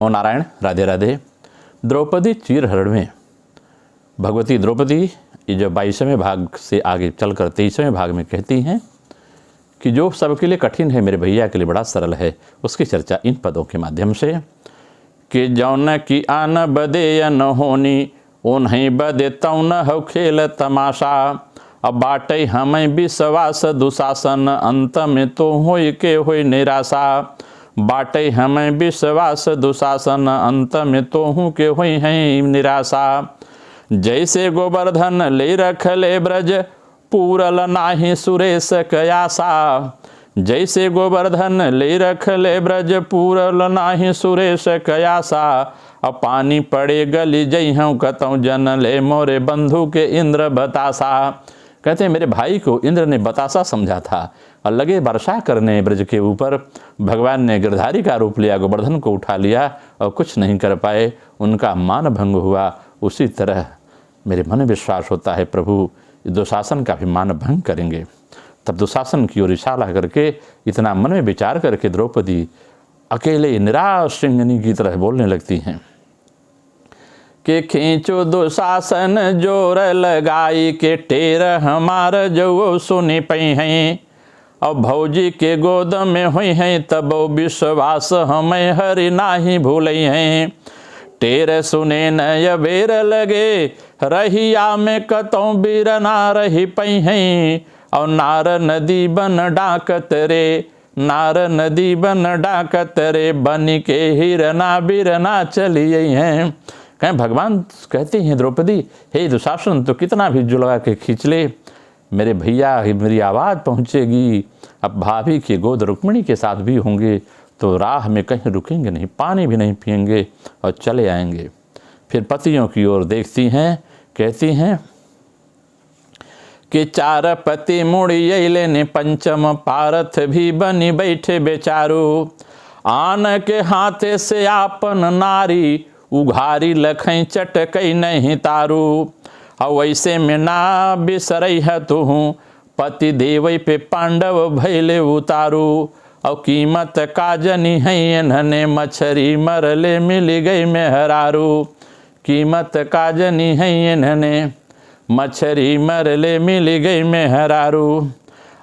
ओ नारायण, राधे राधे। द्रौपदी चीरहरण में भगवती द्रौपदी ये जो 22वें भाग से आगे चलकर 23वें भाग में कहती हैं कि जो सबके लिए कठिन है मेरे भैया के लिए बड़ा सरल है। उसकी चर्चा इन पदों के माध्यम से कि जौन की आन बदे या न होनी ओ नहीं बदे तौ न हो खेल तमाशा। अब बाटे हमें विश्वास दुशासन अंत में तो होय के होय निराशा। बाटे हमें विश्वास दुशासन अंत में तो हूँ के होय हैं निराशा। जैसे गोवर्धन ले रख ले ब्रज पूरल नाही सुरेश कयासा। जैसे गोवर्धन ले रख ले ब्रज पूरल नाही सुरेश कयासा। अब पानी पड़े गली जई हूँ कतौ जन ले मोरे बंधु के इंद्र बतासा। कहते हैं मेरे भाई को इंद्र ने बतासा समझा था और लगे वर्षा करने ब्रज के ऊपर। भगवान ने गिरधारी का रूप लिया, गोवर्धन को उठा लिया और कुछ नहीं कर पाए, उनका मान भंग हुआ। उसी तरह मेरे मन विश्वास होता है प्रभु दुशासन का भी मान भंग करेंगे। तब दुशासन की ओर इशारा करके इतना मन में विचार करके द्रौपदी अकेले निराश सिंहनी की तरह बोलने लगती हैं कि खींचो दुशासन जोर लगाई के टेर हमार जो सुनी पई हैं। अब भौजी के गोद में हुई हैं तब विश्वास हमें हरि नाही भूलई हैं। टेर सुने नय बेर लगे रहिया में कतौ बीर ना रही पई हैं। और नार नदी बन डाकत रे, नार नदी बन डाकत रे, बन के हिरना बिरना चलिए हैं। कहें भगवान कहते हैं द्रौपदी हे दुशासन तो कितना भी जुलवा के खींच ले, मेरे भैया मेरी आवाज़ पहुँचेगी। अब भाभी के गोद रुक्मिणी के साथ भी होंगे तो राह में कहीं रुकेंगे नहीं, पानी भी नहीं पिएंगे और चले आएंगे। फिर पतियों की ओर देखती हैं, कहती हैं कि चार पति मुड़ी अइले ने पंचम पारथ भी बनी बैठे बेचारू। आन के हाथे से आपन नारी उघारी लखई चटकई नहीं तारू। और वैसे में ना बिसरई है तुहूँ पति देवई पे पांडव भैले उतारू। और कीमत काजनी है इन्हने मछरी मरले मिल गई मेहरारू। कीमत काजनी है इन्हने मछरी मरले मिल गई मेहरारू।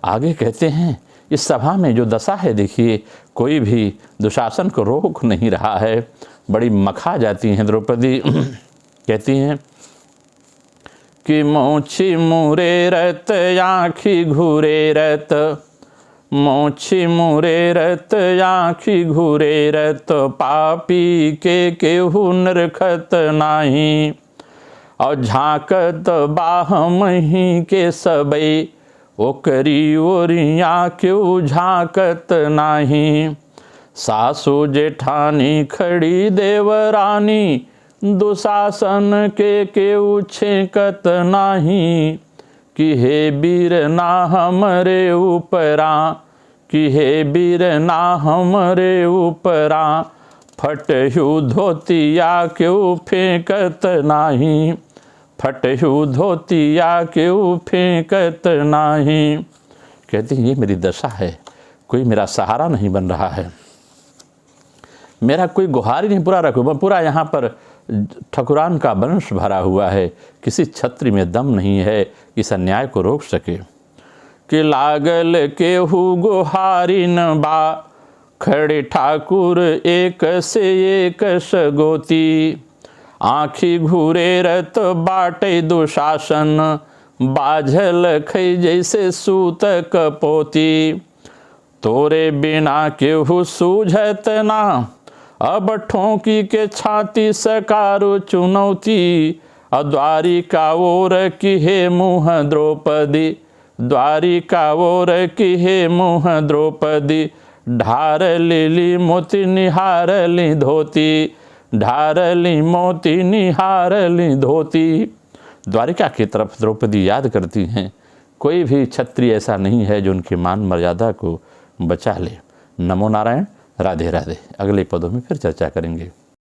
आगे कहते हैं इस सभा में जो दशा है देखिए, कोई भी दुशासन को रोक नहीं रहा है। बड़ी मखा जाती हैं द्रौपदी, कहती हैं कि मोछी मुरे रत आँखी घूरे रत, मोछी मुरे रत आँखी घूरे रत, पापी के केहू नरखत नाही। और झांकत बाहमही के सबई ओकरी ओरिया क्यों झांकत नाही। सासू जेठानी खड़ी देवरानी दुशासन के केहू छेकत नाही। कि हे बीर ना हमरे ऊपरा, कि हे बीर ना हमरे ऊपरा, फटहु धोतिया क्यों फेंकत नाही। फटहु धोतिया क्यों फेंकत नाही। कहती ये मेरी दशा है, कोई मेरा सहारा नहीं बन रहा है, मेरा कोई गुहार ही नहीं पूरा रखो। पूरा यहाँ पर ठकुरान का वंश भरा हुआ है, किसी छत्री में दम नहीं है कि इस अन्याय को रोक सके। कि लागल केहू गुहारी न बा, खड़े ठाकुर एक से एक सगोती। आँखी घूरे रत बाटे दुशासन, बाझल खई जैसे सूत कपोती। तोरे बिना केहू सूझत ना, अब ठोंकी के छाती सकारो चुनौती। द्वारिका ओर की हे मुँह द्रौपदी, द्वारिका ओर की हे मुँह द्रौपदी। ढार लीली मोती निहारली धोती, ढारली मोती निहारली धोती। द्वारिका की तरफ द्रौपदी याद करती हैं, कोई भी क्षत्रिय ऐसा नहीं है जो उनकी मान मर्यादा को बचा ले। नमो नारायण, राधे राधे। अगले पदों में फिर चर्चा करेंगे।